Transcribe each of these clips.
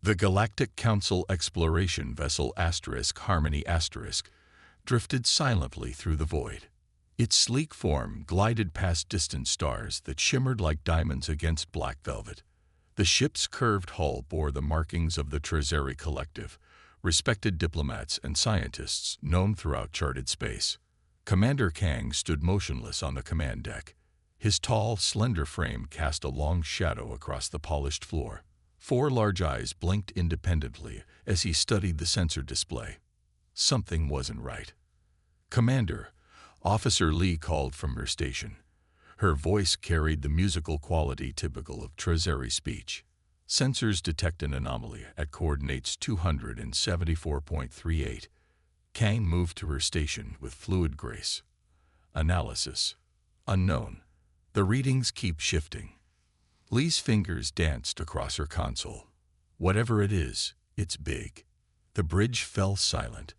The Galactic Council exploration vessel Harmony drifted silently through the void. Its sleek form glided past distant stars that shimmered like diamonds against black velvet. The ship's curved hull bore the markings of the Trazeri Collective, respected diplomats and scientists known throughout charted space. Commander Kang stood motionless on the command deck. His tall, slender frame cast a long shadow across the polished floor. 4 large eyes blinked independently as he studied the sensor display. Something wasn't right. "Commander," Officer Lee called from her station. Her voice carried the musical quality typical of Trazeri speech. "Sensors detect an anomaly at coordinates 274.38. Kang moved to her station with fluid grace. "Analysis. Unknown. The readings keep shifting." Lee's fingers danced across her console. "Whatever it is, it's big." The bridge fell silent.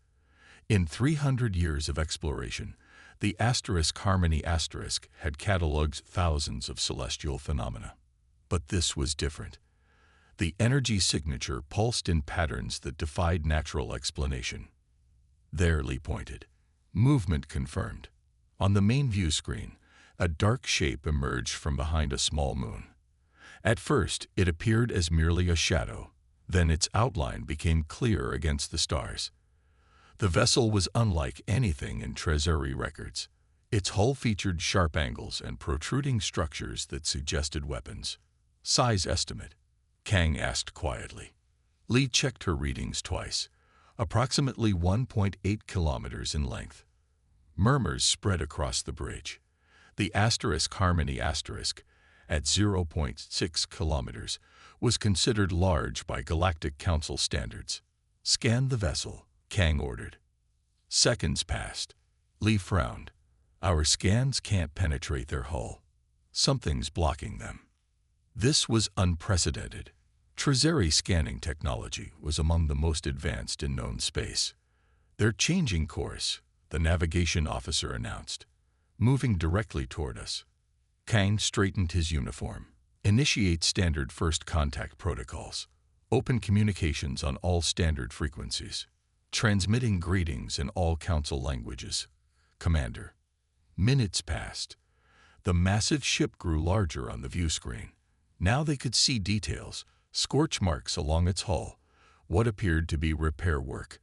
In 300 years of exploration, the Harmony had cataloged thousands of celestial phenomena. But this was different. The energy signature pulsed in patterns that defied natural explanation. "There," Lee pointed. "Movement confirmed." On the main view screen, a dark shape emerged from behind a small moon. At first, it appeared as merely a shadow. Then its outline became clear against the stars. The vessel was unlike anything in Trazeri records. Its hull featured sharp angles and protruding structures that suggested weapons. "Size estimate?" Kang asked quietly. Lee checked her readings twice. Approximately 1.8 kilometers in length. Murmurs spread across the bridge. The Harmony at 0.6 kilometers, was considered large by Galactic Council standards. "Scan the vessel," Kang ordered. Seconds passed. Lee frowned. "Our scans can't penetrate their hull. Something's blocking them." This was unprecedented. Trazeri scanning technology was among the most advanced in known space. "They're changing course," the navigation officer announced. "Moving directly toward us." Kang straightened his uniform. "Initiate standard first contact protocols. Open communications on all standard frequencies. Transmitting greetings in all council languages. Commander." Minutes passed. The massive ship grew larger on the view screen. Now they could see details, scorch marks along its hull, what appeared to be repair work,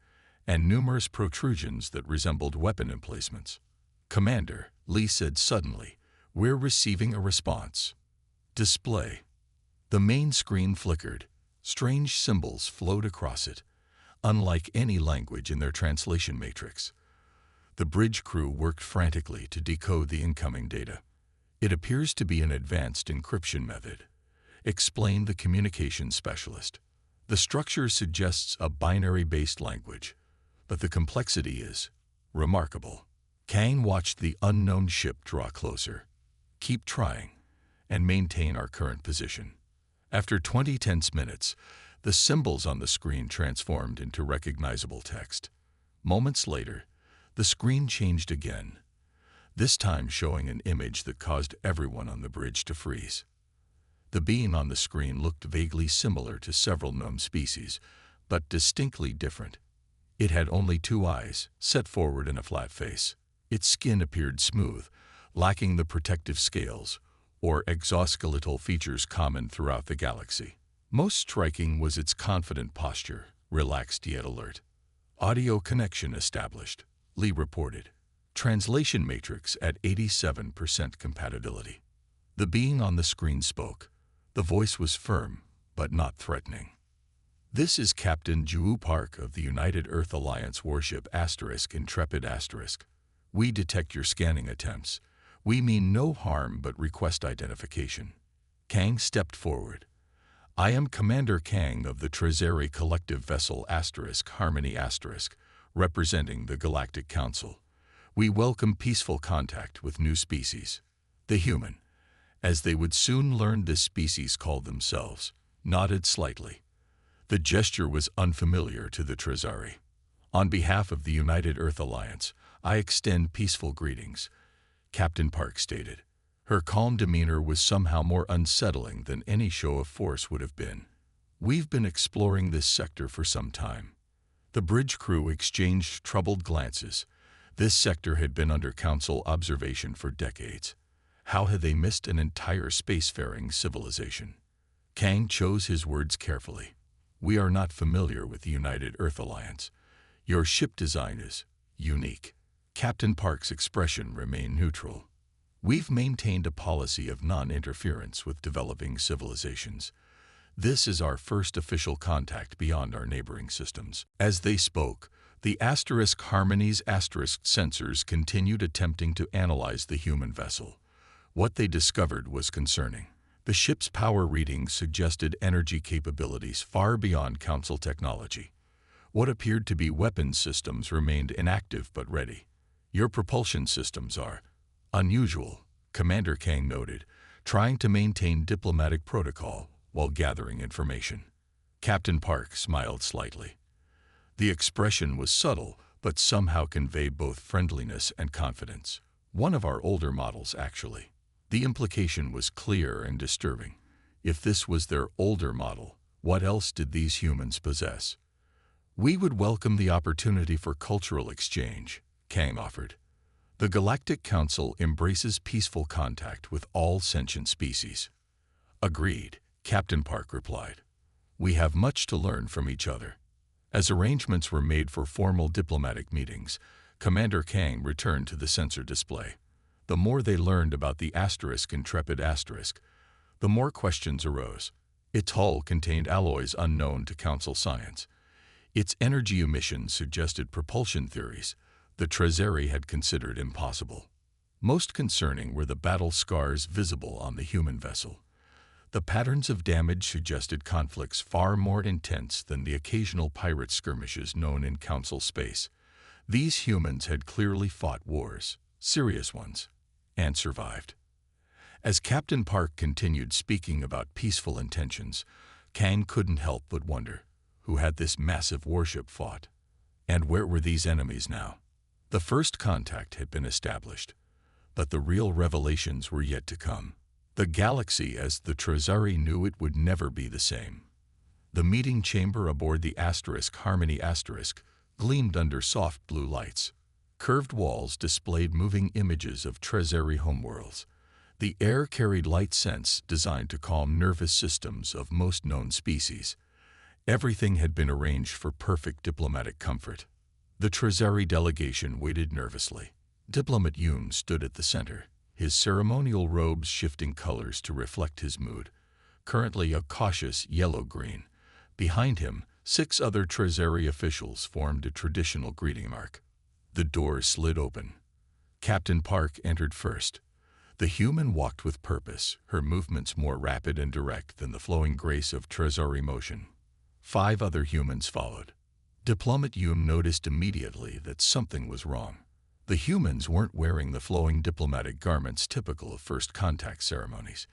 and numerous protrusions that resembled weapon emplacements. "Commander," Lee said suddenly, "we're receiving a response." Display. The main screen flickered. Strange symbols flowed across it, unlike any language in their translation matrix. The bridge crew worked frantically to decode the incoming data. "It appears to be an advanced encryption method," explained the communications specialist. "The structure suggests a binary-based language, but the complexity is remarkable." Kang watched the unknown ship draw closer. "Keep trying, and maintain our current position." After 20 tense minutes, the symbols on the screen transformed into recognizable text. Moments later, the screen changed again, this time showing an image that caused everyone on the bridge to freeze. The being on the screen looked vaguely similar to several known species, but distinctly different. It had only 2 eyes, set forward in a flat face. Its skin appeared smooth, lacking the protective scales or exoskeletal features common throughout the galaxy. Most striking was its confident posture, relaxed yet alert. "Audio connection established," Lee reported. "Translation matrix at 87% compatibility." The being on the screen spoke. The voice was firm, but not threatening. "This is Captain Ju Park of the United Earth Alliance Warship Intrepid *. We detect your scanning attempts. We mean no harm but request identification." Kang stepped forward. "I am Commander Kang of the Trazeri collective vessel Harmony representing the Galactic Council. We welcome peaceful contact with new species. The human, as they would soon learn this species called themselves, nodded slightly. The gesture was unfamiliar to the Trazeri. "On behalf of the United Earth Alliance, I extend peaceful greetings," Captain Park stated. Her calm demeanor was somehow more unsettling than any show of force would have been. We've been exploring this sector for some time. The bridge crew exchanged troubled glances. This sector had been under Council observation for decades. How had they missed an entire spacefaring civilization? Kang chose his words carefully. We are not familiar with the United Earth Alliance. Your ship design is unique. Captain Park's expression remained neutral. We've maintained a policy of non-interference with developing civilizations. This is our first official contact beyond our neighboring systems. As they spoke, the Harmony's sensors continued attempting to analyze the human vessel. What they discovered was concerning. The ship's power readings suggested energy capabilities far beyond Council technology. What appeared to be weapons systems remained inactive but ready. Your propulsion systems are unusual, Commander Kang noted, trying to maintain diplomatic protocol while gathering information. Captain Park smiled slightly. The expression was subtle, but somehow conveyed both friendliness and confidence. One of our older models, actually. The implication was clear and disturbing. If this was their older model, what else did these humans possess? We would welcome the opportunity for cultural exchange, Kang offered. The Galactic Council embraces peaceful contact with all sentient species. Agreed, Captain Park replied. We have much to learn from each other. As arrangements were made for formal diplomatic meetings, Commander Kang returned to the sensor display. The more they learned about the Intrepid *, the more questions arose. Its hull contained alloys unknown to Council science. Its energy emissions suggested propulsion theories the Trezeri had considered impossible. Most concerning were the battle scars visible on the human vessel. The patterns of damage suggested conflicts far more intense than the occasional pirate skirmishes known in Council space. These humans had clearly fought wars, serious ones, and survived. As Captain Park continued speaking about peaceful intentions, Kang couldn't help but wonder, who had this massive warship fought? And where were these enemies now? The first contact had been established, but the real revelations were yet to come. The galaxy as the Trezari knew it would never be the same. The meeting chamber aboard the Harmony gleamed under soft blue lights. Curved walls displayed moving images of Trezari homeworlds. The air carried light scents designed to calm nervous systems of most known species. Everything had been arranged for perfect diplomatic comfort. The Trezari delegation waited nervously. Diplomat Yoon stood at the center, his ceremonial robes shifting colors to reflect his mood, currently a cautious yellow-green. Behind him, 6 other Trezari officials formed a traditional greeting arc. The doors slid open. Captain Park entered first. The human walked with purpose, her movements more rapid and direct than the flowing grace of Trezari motion. 5 other humans followed. Diplomat Yoon noticed immediately that something was wrong. The humans weren't wearing the flowing diplomatic garments typical of first contact ceremonies.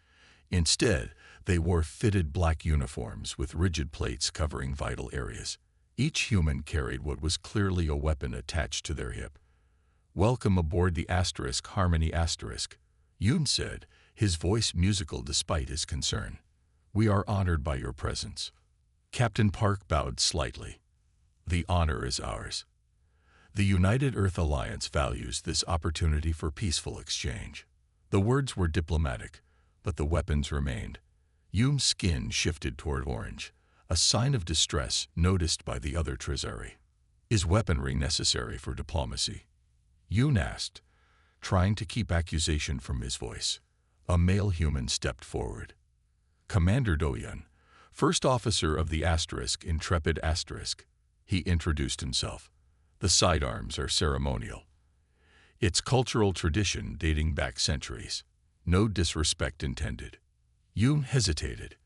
Instead, they wore fitted black uniforms with rigid plates covering vital areas. Each human carried what was clearly a weapon attached to their hip. "Welcome aboard the Harmony *", Yoon said, his voice musical despite his concern. "We are honored by your presence." Captain Park bowed slightly. "The honor is ours. The United Earth Alliance values this opportunity for peaceful exchange." The words were diplomatic, but the weapons remained. Yoon's skin shifted toward orange, a sign of distress noticed by the other Trezari. "Is weaponry necessary for diplomacy?" Yoon asked, trying to keep accusation from his voice. A male human stepped forward. "Commander Doyun, first officer of the Intrepid *", he introduced himself. "The sidearms are ceremonial. It's cultural tradition dating back centuries. No disrespect intended." Yoon hesitated.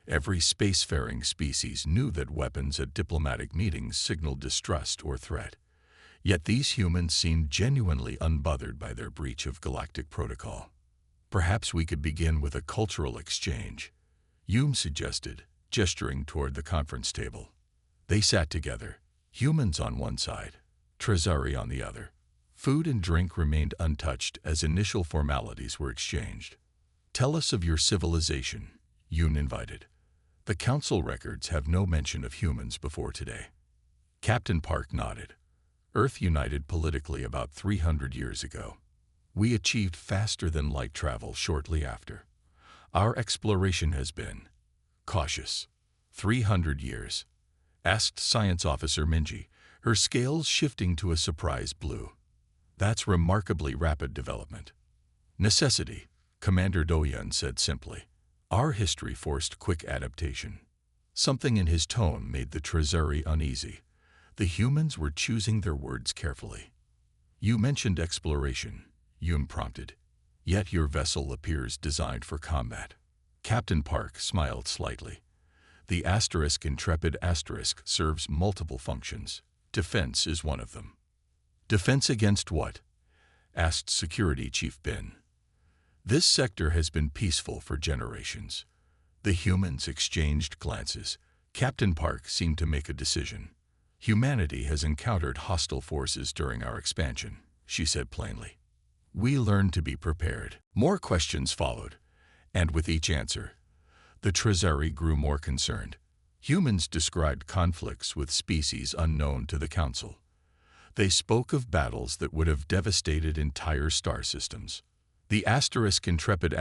Every spacefaring species knew that weapons at diplomatic meetings signaled distrust or threat. Yet these humans seemed genuinely unbothered by their breach of galactic protocol. "Perhaps we could begin with a cultural exchange," Yoon suggested, gesturing toward the conference table. They sat together, humans on one side, Trezari on the other. Food and drink remained untouched as initial formalities were exchanged. "Tell us of your civilization," Yoon invited. The Council records have no mention of humans before today. Captain Park nodded. Earth united politically about 300 years ago. We achieved faster-than-light travel shortly after. Our exploration has been cautious. 300 years? Asked Science Officer Minji, her scales shifting to a surprised blue. That's remarkably rapid development. Necessity, Commander Doyun said simply. Our history forced quick adaptation. Something in his tone made the Treasury uneasy. The humans were choosing their words carefully. You mentioned exploration, Yoon prompted. Yet your vessel appears designed for combat. Captain Park smiled slightly. The Intrepid serves multiple functions. Defense is one of them. Defense against what? Asked Security Chief Bin. This sector has been peaceful for generations. The humans exchanged glances. Captain Park seemed to make a decision. Humanity has encountered hostile forces during our expansion, she said plainly. We learned to be prepared. More questions followed, and with each answer, the Treasury grew more concerned. Humans described conflicts with species unknown to the Council. They spoke of battles that would have devastated entire star systems. The Intrepid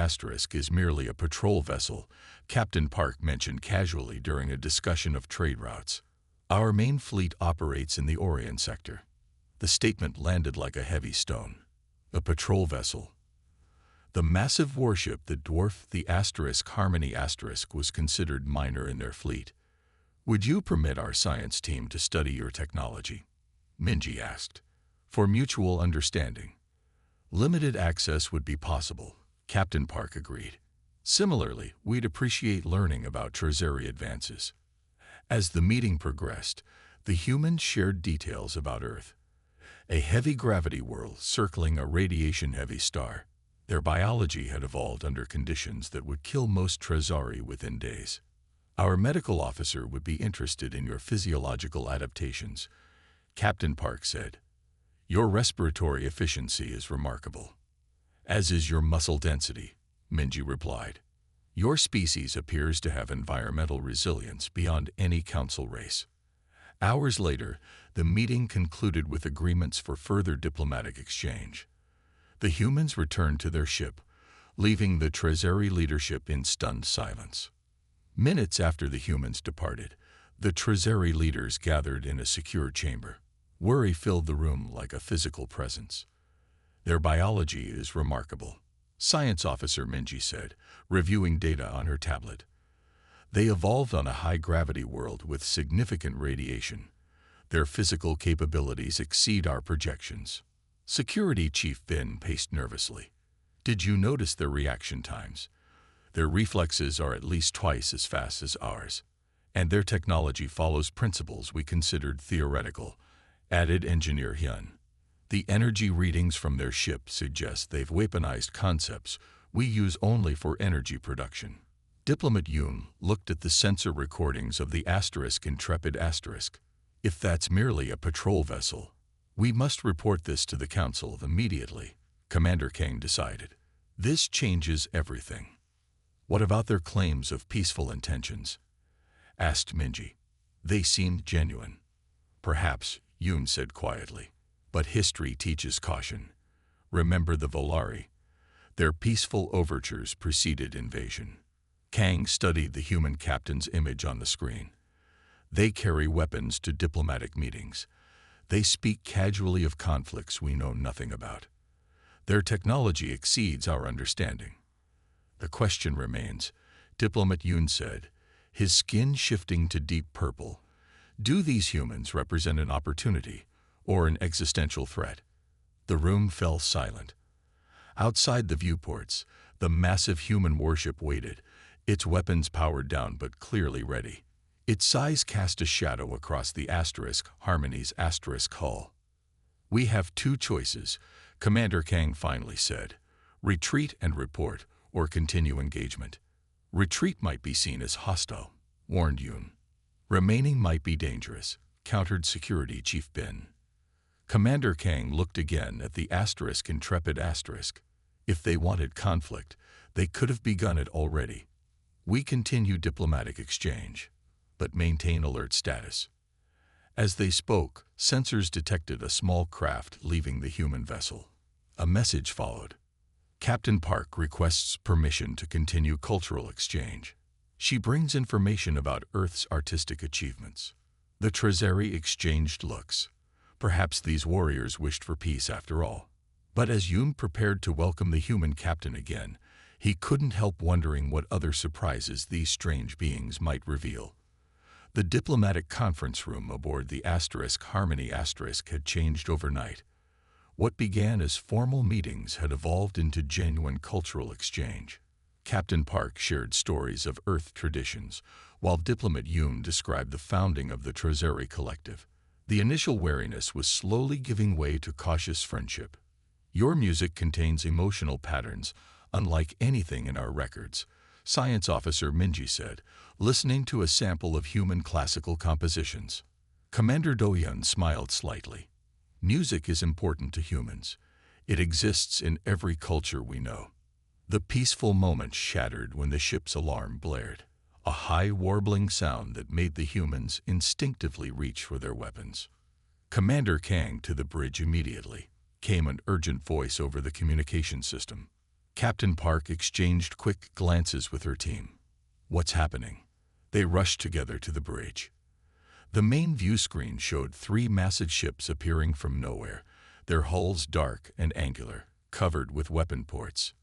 is merely a patrol vessel, Captain Park mentioned casually during a discussion of trade routes. Our main fleet operates in the Orient sector. The statement landed like a heavy stone. A patrol vessel. The massive warship that dwarfed the Harmony was considered minor in their fleet. Would you permit our science team to study your technology? Minji asked. For mutual understanding. Limited access would be possible, Captain Park agreed. Similarly, we'd appreciate learning about Treasury advances. As the meeting progressed, the humans shared details about Earth. A heavy gravity world circling a radiation-heavy star. Their biology had evolved under conditions that would kill most Treasury within days. Our medical officer would be interested in your physiological adaptations, Captain Park said. Your respiratory efficiency is remarkable. As is your muscle density, Minji replied. Your species appears to have environmental resilience beyond any Council race. Hours later, the meeting concluded with agreements for further diplomatic exchange. The humans returned to their ship, leaving the Treasury leadership in stunned silence. Minutes after the humans departed, the Treasury leaders gathered in a secure chamber. Worry filled the room like a physical presence. Their biology is remarkable, Science Officer Minji said, reviewing data on her tablet. They evolved on a high-gravity world with significant radiation. Their physical capabilities exceed our projections. Security Chief Bin paced nervously. Did you notice their reaction times? Their reflexes are at least twice as fast as ours, and their technology follows principles we considered theoretical, added Engineer Hyun. The energy readings from their ship suggest they've weaponized concepts we use only for energy production. Diplomat Yoon looked at the sensor recordings of the Intrepid. If that's merely a patrol vessel, we must report this to the Council immediately, Commander Kang decided. This changes everything. What about their claims of peaceful intentions? Asked Minji. They seemed genuine. Perhaps, Yoon said quietly, but history teaches caution. Remember the Volari. Their peaceful overtures preceded invasion. Kang studied the human captain's image on the screen. They carry weapons to diplomatic meetings. They speak casually of conflicts we know nothing about. Their technology exceeds our understanding. The question remains, Diplomat Yoon said, his skin shifting to deep purple. Do these humans represent an opportunity or an existential threat? The room fell silent. Outside the viewports, the massive human warship waited, its weapons powered down but clearly ready. Its size cast a shadow across the Harmony's hull. We have two choices, Commander Kang finally said. Retreat and report, or continue engagement. Retreat might be seen as hostile, warned Yoon. Remaining might be dangerous, countered Security Chief Bin. Commander Kang looked again at the Intrepid. If they wanted conflict, they could have begun it already. We continue diplomatic exchange, but maintain alert status. As they spoke, sensors detected a small craft leaving the human vessel. A message followed. Captain Park requests permission to continue cultural exchange. She brings information about Earth's artistic achievements. The Trezeri exchanged looks. Perhaps these warriors wished for peace after all. But as Yoon prepared to welcome the human captain again, he couldn't help wondering what other surprises these strange beings might reveal. The diplomatic conference room aboard the Harmony had changed overnight. What began as formal meetings had evolved into genuine cultural exchange. Captain Park shared stories of Earth traditions, while diplomat Yoon described the founding of the Trezeri Collective. The initial wariness was slowly giving way to cautious friendship. Your music contains emotional patterns, unlike anything in our records, Science Officer Minji said, listening to a sample of human classical compositions. Commander Do-Hyun smiled slightly. Music is important to humans. It exists in every culture we know. The peaceful moment shattered when the ship's alarm blared, a high warbling sound that made the humans instinctively reach for their weapons. Commander Kang to the bridge immediately, came an urgent voice over the communication system. Captain Park exchanged quick glances with her team. What's happening? They rushed together to the bridge. The main view screen showed 3 massive ships appearing from nowhere, their hulls dark and angular, covered with weapon ports.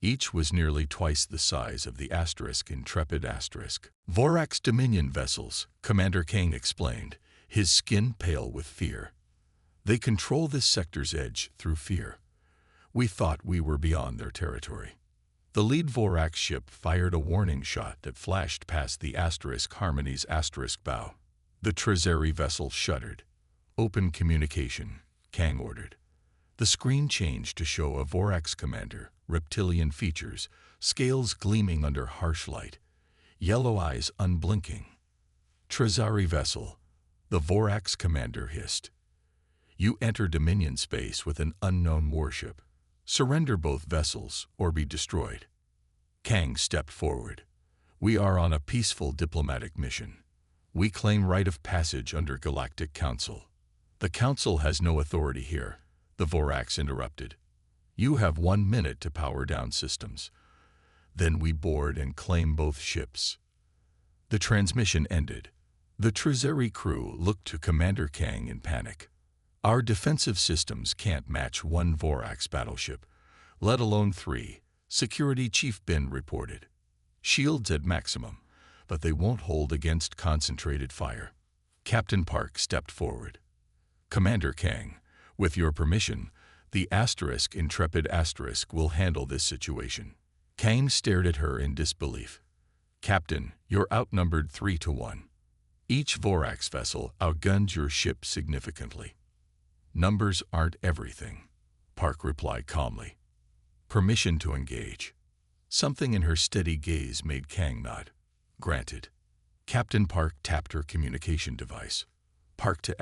Each was nearly twice the size of the Intrepid *. Vorax Dominion vessels, Commander Kang explained, his skin pale with fear. They control this sector's edge through fear. We thought we were beyond their territory. The lead Vorax ship fired a warning shot that flashed past the Harmony's bow. The Trezeri vessel shuddered. Open communication, Kang ordered. The screen changed to show a Vorax commander, reptilian features, scales gleaming under harsh light, yellow eyes unblinking. Trezeri vessel, the Vorax commander hissed. You enter Dominion space with an unknown warship. Surrender both vessels or be destroyed. Kang stepped forward. We are on a peaceful diplomatic mission. We claim right of passage under Galactic Council. The Council has no authority here, the Vorax interrupted. You have 1 minute to power down systems. Then we board and claim both ships. The transmission ended. The Trezeri crew looked to Commander Kang in panic. Our defensive systems can't match 1 Vorax battleship, let alone 3, Security Chief Bin reported. Shields at maximum, but they won't hold against concentrated fire. Captain Park stepped forward. Commander Kang, with your permission, the Intrepid will handle this situation. Kang stared at her in disbelief. Captain, you're outnumbered 3-1. Each Vorax vessel outguns your ship significantly. Numbers aren't everything, Park replied calmly. Permission to engage. Something in her steady gaze made Kang nod. Granted. Captain Park tapped her communication device. Park to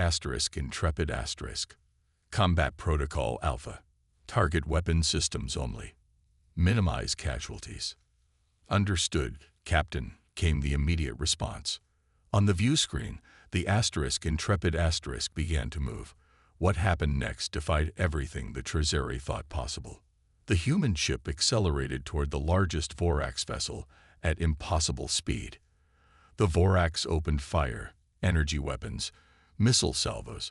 Intrepid *. Combat Protocol Alpha. Target weapon systems only. Minimize casualties. Understood, Captain, came the immediate response. On the view screen, the Intrepid * began to move. What happened next defied everything the Trezeri thought possible. The human ship accelerated toward the largest Vorax vessel at impossible speed. The Vorax opened fire, energy weapons, missile salvos,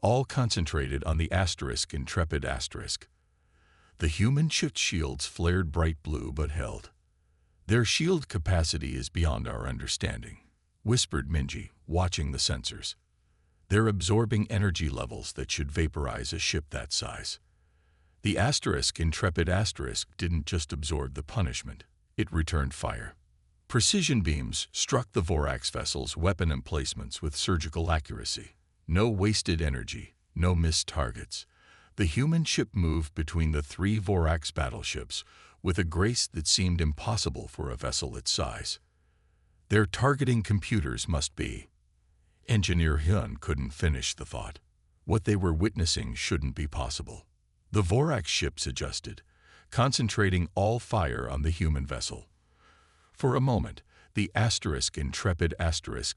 all concentrated on the Intrepid *. The human ship's shields flared bright blue but held. Their shield capacity is beyond our understanding, whispered Minji, watching the sensors. They're absorbing energy levels that should vaporize a ship that size. The Intrepid * didn't just absorb the punishment, it returned fire. Precision beams struck the Vorax vessel's weapon emplacements with surgical accuracy. No wasted energy, no missed targets. The human ship moved between the 3 Vorax battleships with a grace that seemed impossible for a vessel its size. Their targeting computers must be. Engineer Hyun couldn't finish the thought. What they were witnessing shouldn't be possible. The Vorax ships adjusted, concentrating all fire on the human vessel. For a moment, the intrepid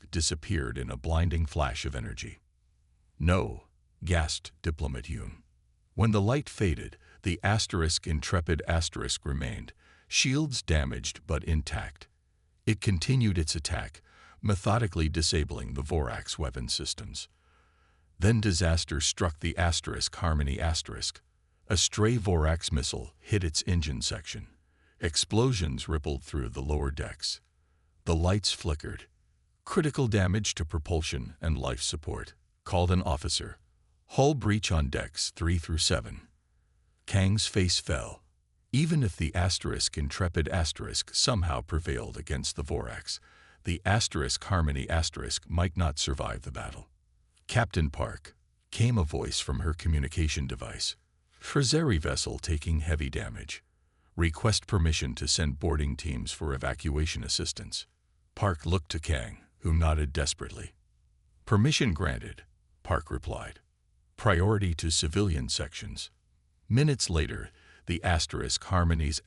disappeared in a blinding flash of energy. "No," gasped Diplomat Yoon. When the light faded, the intrepid remained, shields damaged but intact. It continued its attack, methodically disabling the Vorax weapon systems. Then disaster struck the Harmony A stray Vorax missile hit its engine section. Explosions rippled through the lower decks. The lights flickered. "Critical damage to propulsion and life support," called an officer. "Hull breach on decks 3 through 7. Kang's face fell. Even if the intrepid somehow prevailed against the Vorax, the Harmony might not survive the battle. "Captain Park," came a voice from her communication device. "Treasury vessel taking heavy damage. Request permission to send boarding teams for evacuation assistance." Park looked to Kang, who nodded desperately. "Permission granted," Park replied. "Priority to civilian sections." Minutes later, the Harmony's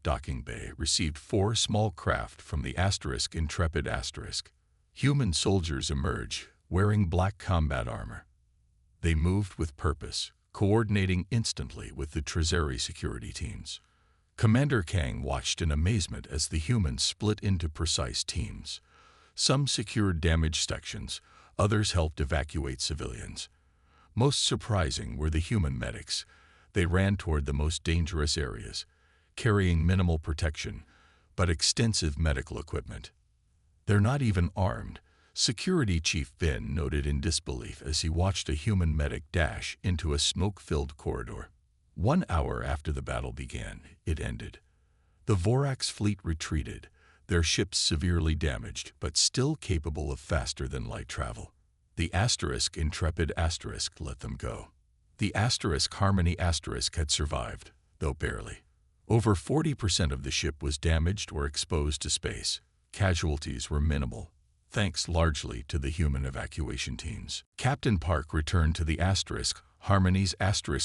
docking bay received 4 small craft from the intrepid Human soldiers emerge, wearing black combat armor. They moved with purpose, coordinating instantly with the Treasury security teams. Commander Kang watched in amazement as the humans split into precise teams. Some secured damaged sections, others helped evacuate civilians. Most surprising were the human medics. They ran toward the most dangerous areas, carrying minimal protection, but extensive medical equipment. "They're not even armed," Security Chief Ben noted in disbelief as he watched a human medic dash into a smoke-filled corridor. 1 hour after the battle began, it ended. The Vorax fleet retreated, their ships severely damaged but still capable of faster-than-light travel. The intrepid let them go. The Harmony had survived, though barely. Over 40% of the ship was damaged or exposed to space. Casualties were minimal, thanks largely to the human evacuation teams. Captain Park returned to the Harmony's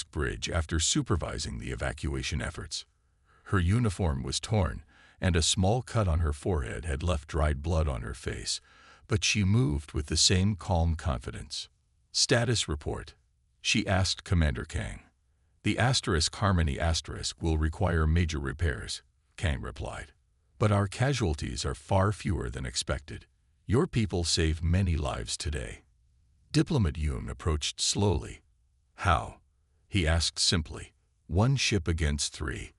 bridge after supervising the evacuation efforts. Her uniform was torn, and a small cut on her forehead had left dried blood on her face, but she moved with the same calm confidence. "Status report," she asked Commander Kang. "The Harmony will require major repairs," Kang replied. "But our casualties are far fewer than expected. Your people saved many lives today." Diplomat Yoon approached slowly. "How?" he asked simply. "1 ship against 3.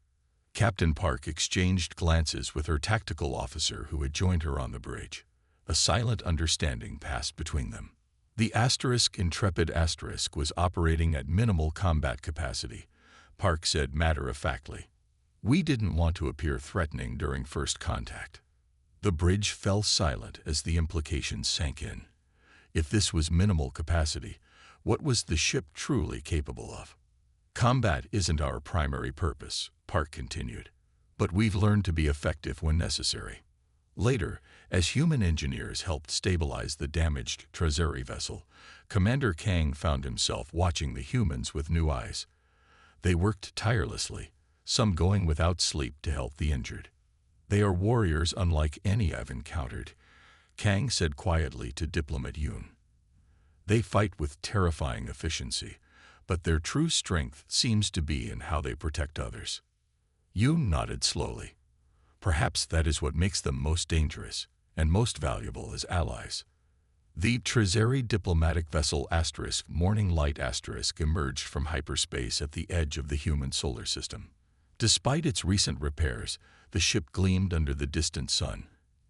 Captain Park exchanged glances with her tactical officer who had joined her on the bridge. A silent understanding passed between them. The intrepid was operating at minimal combat capacity, Park said matter-of-factly. "We didn't want to appear threatening during first contact." The bridge fell silent as the implications sank in. If this was minimal capacity, what was the ship truly capable of? "Combat isn't our primary purpose," Park continued, "but we've learned to be effective when necessary." Later, as human engineers helped stabilize the damaged Treasury vessel, Commander Kang found himself watching the humans with new eyes. They worked tirelessly, some going without sleep to help the injured. "They are warriors unlike any I've encountered," Kang said quietly to Diplomat Yoon. "They fight with terrifying efficiency, but their true strength seems to be in how they protect others." Yoon nodded slowly. "Perhaps that is what makes them most dangerous and most valuable as allies." The Treasury diplomatic vessel Morning Light emerged from hyperspace at the edge of the human solar system. Despite its recent repairs, the ship gleamed under the distant sun.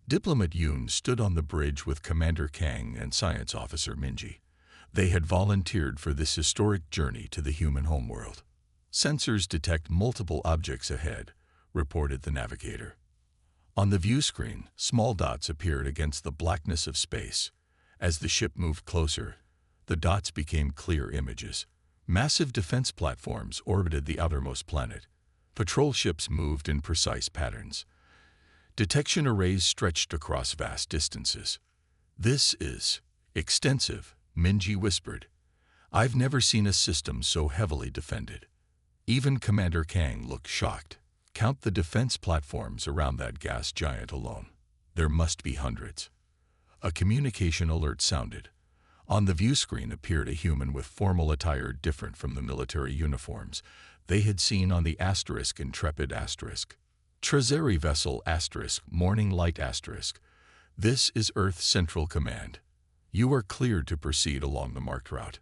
Diplomat Yoon stood on the bridge with Commander Kang and Science Officer Minji. They had volunteered for this historic journey to the human homeworld. "Sensors detect multiple objects ahead," reported the navigator. On the view screen, small dots appeared against the blackness of space. As the ship moved closer, the dots became clear images. Massive defense platforms orbited the outermost planet. Patrol ships moved in precise patterns. Detection arrays stretched across vast distances. "This is extensive," Minji whispered. "I've never seen a system so heavily defended." Even Commander Kang looked shocked. Count the defense platforms around that gas giant alone. There must be hundreds. A communication alert sounded. On the view screen appeared a human with formal attire different from the military uniforms they had seen on the Intrepid Treasury vessel Morning Light *. This is Earth Central Command. You are cleared to proceed along the marked route.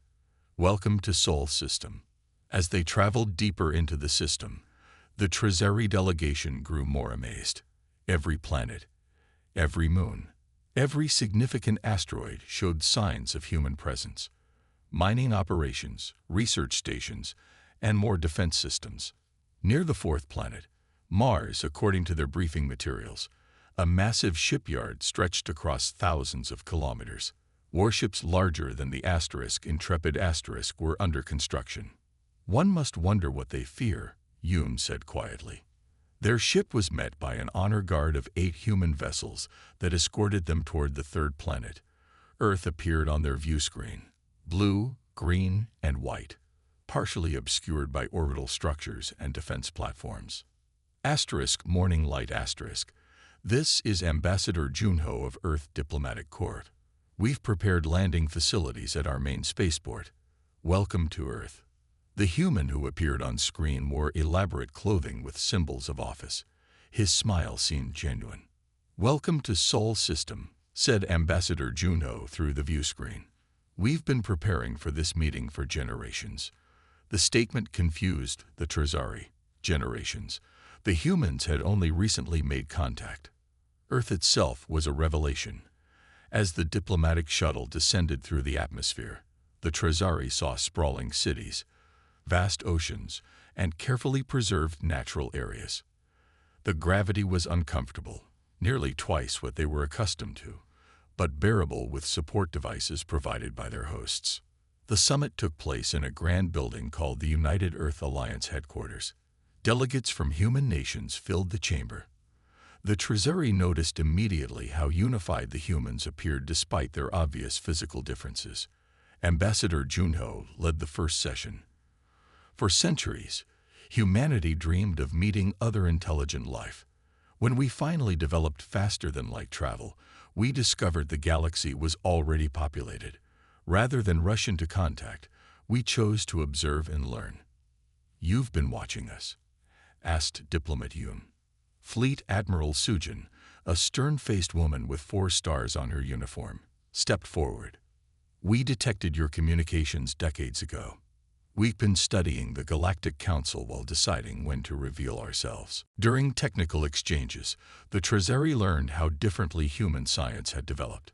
Welcome to Sol System. As they traveled deeper into the system, the Treasury delegation grew more amazed. Every planet, every moon, every significant asteroid showed signs of human presence. Mining operations, research stations, and more defense systems. Near the fourth planet, Mars, according to their briefing materials, a massive shipyard stretched across thousands of kilometers. Warships larger than the Intrepid were under construction. One must wonder what they fear, Yoon said quietly. Their ship was met by an honor guard of 8 human vessels that escorted them toward the third planet. Earth appeared on their view screen, blue, green, and white, partially obscured by orbital structures and defense platforms. Morning Light *. This is Ambassador Junho of Earth Diplomatic Corps. We've prepared landing facilities at our main spaceport. Welcome to Earth. The human who appeared on screen wore elaborate clothing with symbols of office. His smile seemed genuine. Welcome to Sol System, said Ambassador Junho through the view screen. We've been preparing for this meeting for generations. The statement confused the Treasury. Generations. The humans had only recently made contact. Earth itself was a revelation. As the diplomatic shuttle descended through the atmosphere, the Treasury saw sprawling cities, vast oceans, and carefully preserved natural areas. The gravity was uncomfortable, nearly twice what they were accustomed to, but bearable with support devices provided by their hosts. The summit took place in a grand building called the United Earth Alliance headquarters. Delegates from human nations filled the chamber. The Treasury noticed immediately how unified the humans appeared despite their obvious physical differences. Ambassador Junho led the first session. For centuries, humanity dreamed of meeting other intelligent life. When we finally developed faster-than-light travel, we discovered the galaxy was already populated. Rather than rush into contact, we chose to observe and learn. You've been watching us, asked Diplomat Yoon. Fleet Admiral Sujin, a stern-faced woman with 4 stars on her uniform, stepped forward. We detected your communications decades ago. We've been studying the Galactic Council while deciding when to reveal ourselves. During technical exchanges, the Treasury learned how differently human science had developed.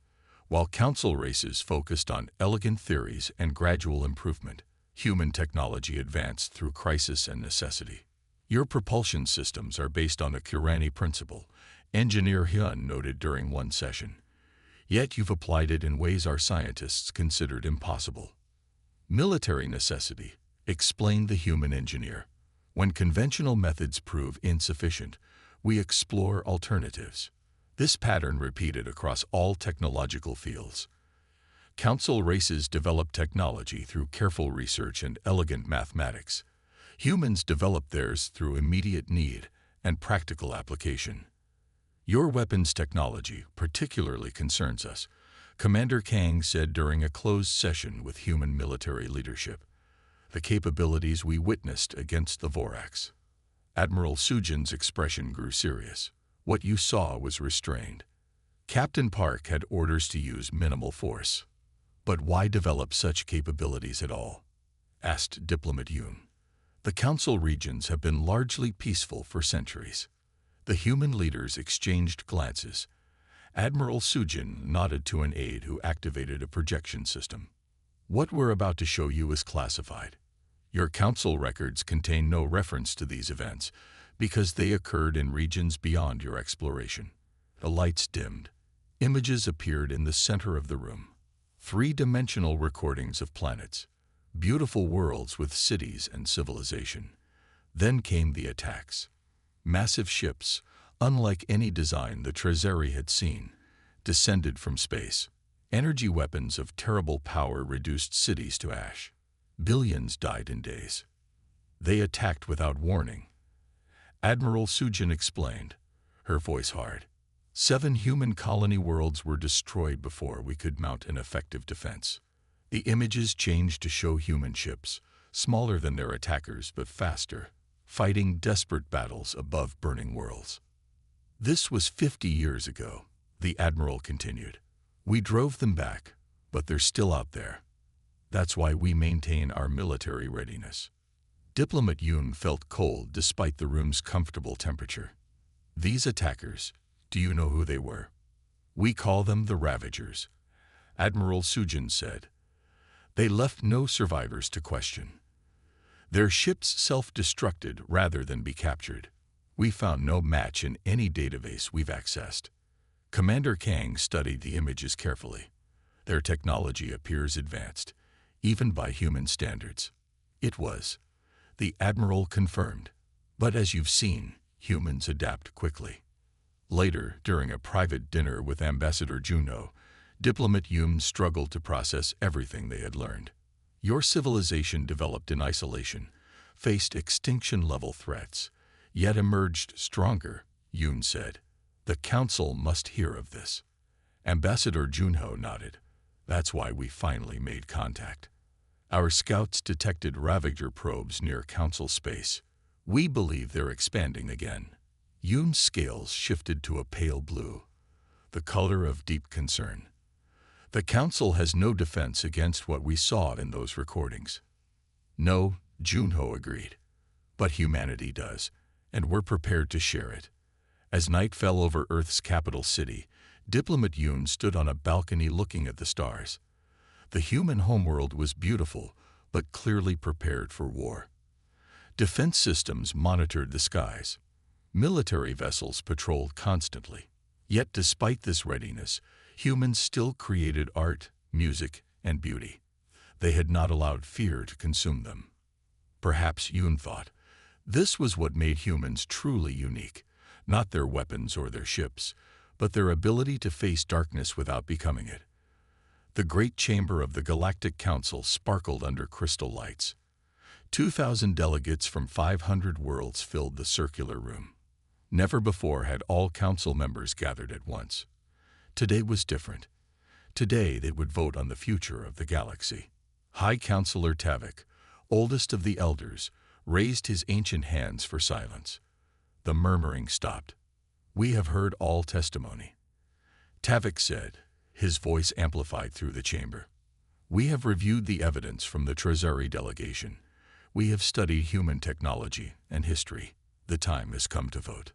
While council races focused on elegant theories and gradual improvement, human technology advanced through crisis and necessity. Your propulsion systems are based on the Kurani principle, Engineer Hyun noted during one session. Yet you've applied it in ways our scientists considered impossible. Military necessity, explained the human engineer. When conventional methods prove insufficient, we explore alternatives. This pattern repeated across all technological fields. Council races develop technology through careful research and elegant mathematics. Humans develop theirs through immediate need and practical application. Your weapons technology particularly concerns us, Commander Kang said during a closed session with human military leadership. The capabilities we witnessed against the Vorax. Admiral Sujin's expression grew serious. What you saw was restrained. Captain Park had orders to use minimal force. But why develop such capabilities at all? Asked Diplomat Yoon. The Council regions have been largely peaceful for centuries. The human leaders exchanged glances. Admiral Sujin nodded to an aide who activated a projection system. What we're about to show you is classified. Your Council records contain no reference to these events because they occurred in regions beyond your exploration. The lights dimmed. Images appeared in the center of the room. 3-dimensional recordings of planets. Beautiful worlds with cities and civilization. Then came the attacks. Massive ships, unlike any design the Treasury had seen, descended from space. Energy weapons of terrible power reduced cities to ash. Billions died in days. They attacked without warning. Admiral Sujin explained, her voice hard. 7 human colony worlds were destroyed before we could mount an effective defense. The images changed to show human ships, smaller than their attackers but faster, fighting desperate battles above burning worlds. This was 50 years ago, the Admiral continued. We drove them back, but they're still out there. That's why we maintain our military readiness. Diplomat Yoon felt cold despite the room's comfortable temperature. These attackers, do you know who they were? We call them the Ravagers, Admiral Sujin said. They left no survivors to question. Their ships self-destructed rather than be captured. We found no match in any database we've accessed. Commander Kang studied the images carefully. Their technology appears advanced, even by human standards. It was. The Admiral confirmed. But as you've seen, humans adapt quickly. Later, during a private dinner with Ambassador Juno, Diplomat Yoon struggled to process everything they had learned. Your civilization developed in isolation, faced extinction-level threats, yet emerged stronger, Yoon said. The Council must hear of this. Ambassador Junho nodded. That's why we finally made contact. Our scouts detected Ravager probes near Council space. We believe they're expanding again. Yoon's scales shifted to a pale blue, the color of deep concern. The Council has no defense against what we saw in those recordings. No, Junho agreed. But humanity does, and we're prepared to share it. As night fell over Earth's capital city, Diplomat Yoon stood on a balcony looking at the stars. The human homeworld was beautiful, but clearly prepared for war. Defense systems monitored the skies. Military vessels patrolled constantly. Yet despite this readiness, humans still created art, music, and beauty. They had not allowed fear to consume them. Perhaps Yoon thought, this was what made humans truly unique, not their weapons or their ships, but their ability to face darkness without becoming it. The great chamber of the Galactic Council sparkled under crystal lights. 2,000 delegates from 500 worlds filled the circular room. Never before had all council members gathered at once. Today was different. Today they would vote on the future of the galaxy. High Counselor Tavik, oldest of the elders, raised his ancient hands for silence. The murmuring stopped. We have heard all testimony. Tavik said, his voice amplified through the chamber. We have reviewed the evidence from the Treasury delegation. We have studied human technology and history. The time has come to vote.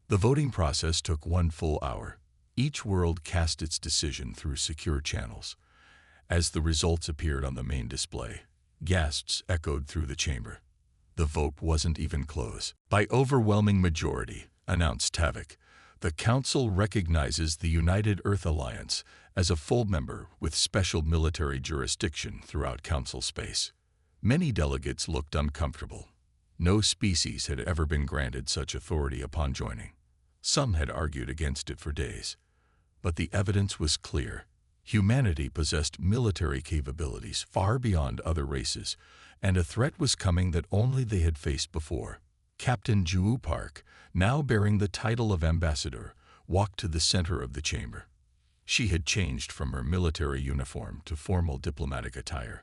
The voting process took 1 full hour. Each world cast its decision through secure channels. As the results appeared on the main display, gasps echoed through the chamber. The vote wasn't even close. By overwhelming majority, announced Tavik, the Council recognizes the United Earth Alliance as a full member with special military jurisdiction throughout Council space. Many delegates looked uncomfortable. No species had ever been granted such authority upon joining. Some had argued against it for days. But the evidence was clear. Humanity possessed military capabilities far beyond other races, and a threat was coming that only they had faced before. Captain Ju Park, now bearing the title of ambassador, walked to the center of the chamber. She had changed from her military uniform to formal diplomatic attire,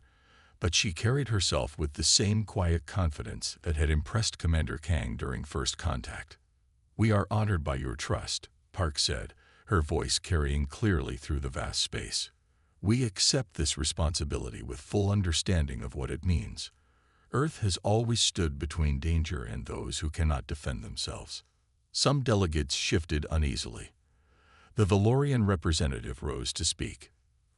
but she carried herself with the same quiet confidence that had impressed Commander Kang during first contact. We are honored by your trust, Park said, her voice carrying clearly through the vast space. We accept this responsibility with full understanding of what it means. Earth has always stood between danger and those who cannot defend themselves. Some delegates shifted uneasily. The Valorian representative rose to speak.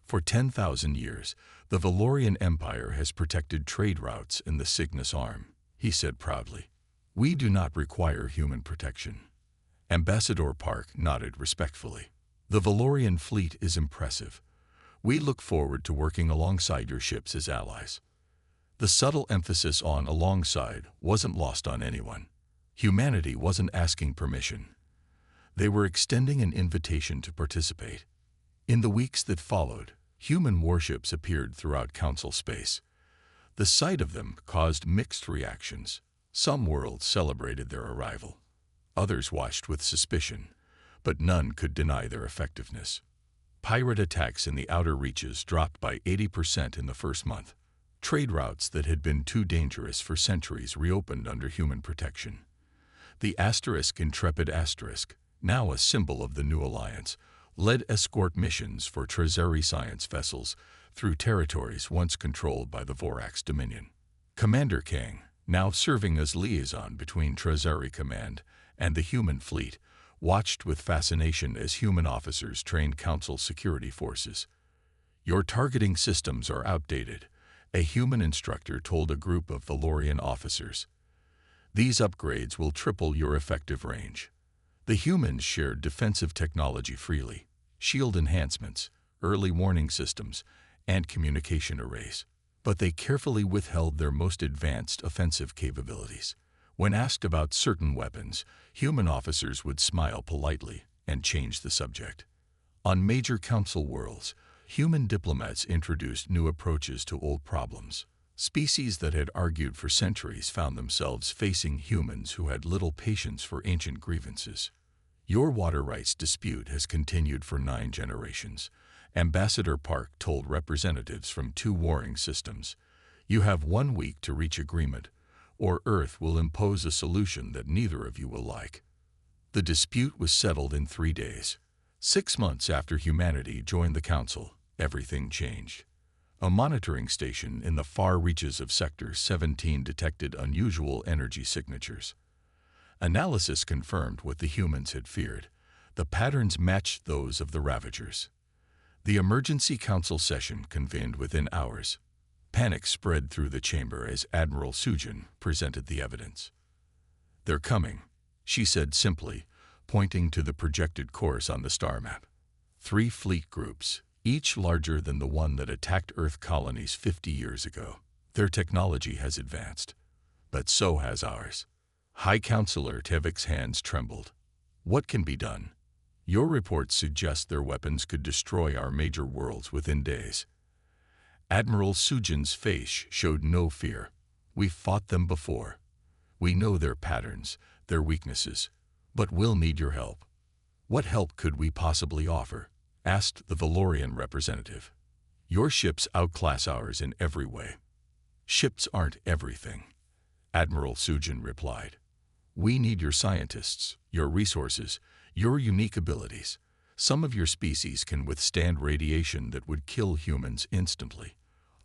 For 10,000 years, the Valorian Empire has protected trade routes in the Cygnus Arm, he said proudly. We do not require human protection. Ambassador Park nodded respectfully. The Valorian fleet is impressive. We look forward to working alongside your ships as allies. The subtle emphasis on alongside wasn't lost on anyone. Humanity wasn't asking permission. They were extending an invitation to participate. In the weeks that followed, human warships appeared throughout Council space. The sight of them caused mixed reactions. Some worlds celebrated their arrival. Others watched with suspicion, but none could deny their effectiveness. Pirate attacks in the outer reaches dropped by 80% in the first month. Trade routes that had been too dangerous for centuries reopened under human protection. The Intrepid Asterisk, now a symbol of the new alliance, led escort missions for Treasury science vessels through territories once controlled by the Vorax Dominion. Commander Kang, now serving as liaison between Treasury Command and the human fleet, watched with fascination as human officers trained Council security forces. "Your targeting systems are outdated," a human instructor told a group of Valorian officers. "These upgrades will triple your effective range." The humans shared defensive technology freely: shield enhancements, early warning systems, and communication arrays. But they carefully withheld their most advanced offensive capabilities. When asked about certain weapons, human officers would smile politely and change the subject. On major council worlds, human diplomats introduced new approaches to old problems. Species that had argued for centuries found themselves facing humans who had little patience for ancient grievances. "Your water rights dispute has continued for 9 generations," Ambassador Park told representatives from 2 warring systems. "You have 1 week to reach agreement, or Earth will impose a solution that neither of you will like." The dispute was settled in 3 days. 6 months after humanity joined the Council, everything changed. A monitoring station in the far reaches of Sector 17 detected unusual energy signatures. Analysis confirmed what the humans had feared. The patterns matched those of the Ravagers. The emergency council session convened within hours. Panic spread through the chamber as Admiral Sujin presented the evidence. "They're coming," she said simply, pointing to the projected course on the star map. 3 fleet groups, each larger than the one that attacked Earth colonies 50 years ago. "Their technology has advanced, but so has ours." High Counselor Tevik's hands trembled. "What can be done?" "Your reports suggest their weapons could destroy our major worlds within days." Admiral Sujin's face showed no fear. "We've fought them before. We know their patterns, their weaknesses, but we'll need your help." "What help could we possibly offer?" asked the Valorian representative. "Your ships outclass ours in every way." "Ships aren't everything," Admiral Sujin replied. "We need your scientists, your resources, your unique abilities. Some of your species can withstand radiation that would kill humans instantly.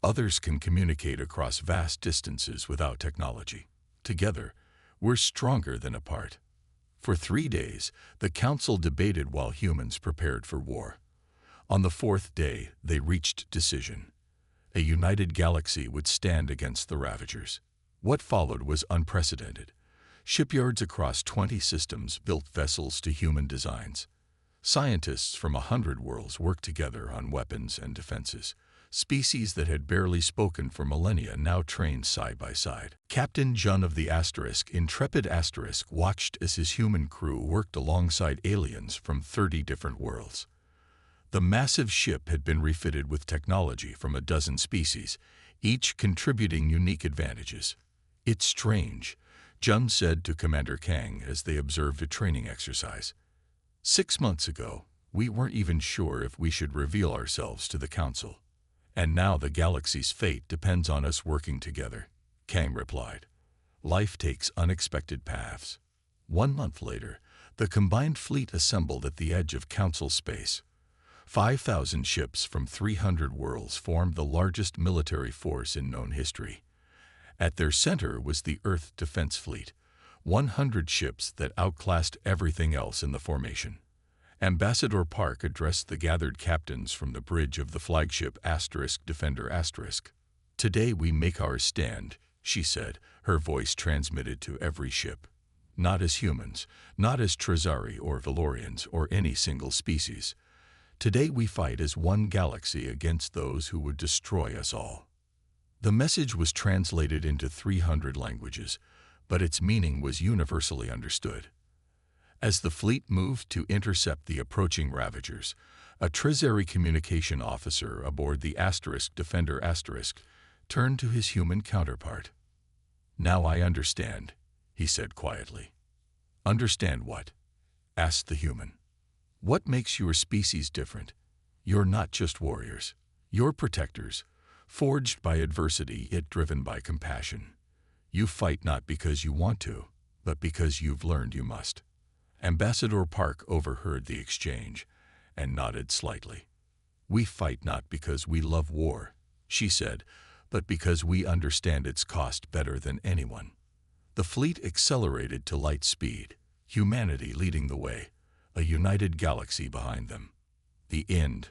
Others can communicate across vast distances without technology. Together, we're stronger than apart." For 3 days, the Council debated while humans prepared for war. On the 4th day, they reached decision. A united galaxy would stand against the Ravagers. What followed was unprecedented. Shipyards across 20 systems built vessels to human designs. Scientists from 100 worlds worked together on weapons and defenses. Species that had barely spoken for millennia now trained side by side. Captain Jun of the Intrepid Asterisk watched as his human crew worked alongside aliens from 30 different worlds. The massive ship had been refitted with technology from a dozen species, each contributing unique advantages. "It's strange," Jun said to Commander Kang as they observed a training exercise. 6 months ago, we weren't even sure if we should reveal ourselves to the Council. And now the galaxy's fate depends on us working together," Kang replied. "Life takes unexpected paths." 1 month later, the combined fleet assembled at the edge of Council space. 5,000 ships from 300 worlds formed the largest military force in known history. At their center was the Earth Defense Fleet, 100 ships that outclassed everything else in the formation. Ambassador Park addressed the gathered captains from the bridge of the flagship Defender Asterisk. "Today we make our stand," she said, her voice transmitted to every ship. "Not as humans, not as Treasury or Valorians or any single species. Today we fight as one galaxy against those who would destroy us all." The message was translated into 300 languages, but its meaning was universally understood. As the fleet moved to intercept the approaching Ravagers, a Treasury communication officer aboard the Defender Asterisk turned to his human counterpart. "Now I understand," he said quietly. Understand what? Asked the human. What makes your species different? You're not just warriors. You're protectors, forged by adversity yet driven by compassion. You fight not because you want to, but because you've learned you must. Ambassador Park overheard the exchange and nodded slightly. We fight not because we love war, she said, but because we understand its cost better than anyone. The fleet accelerated to light speed, humanity leading the way, a united galaxy behind them. The end.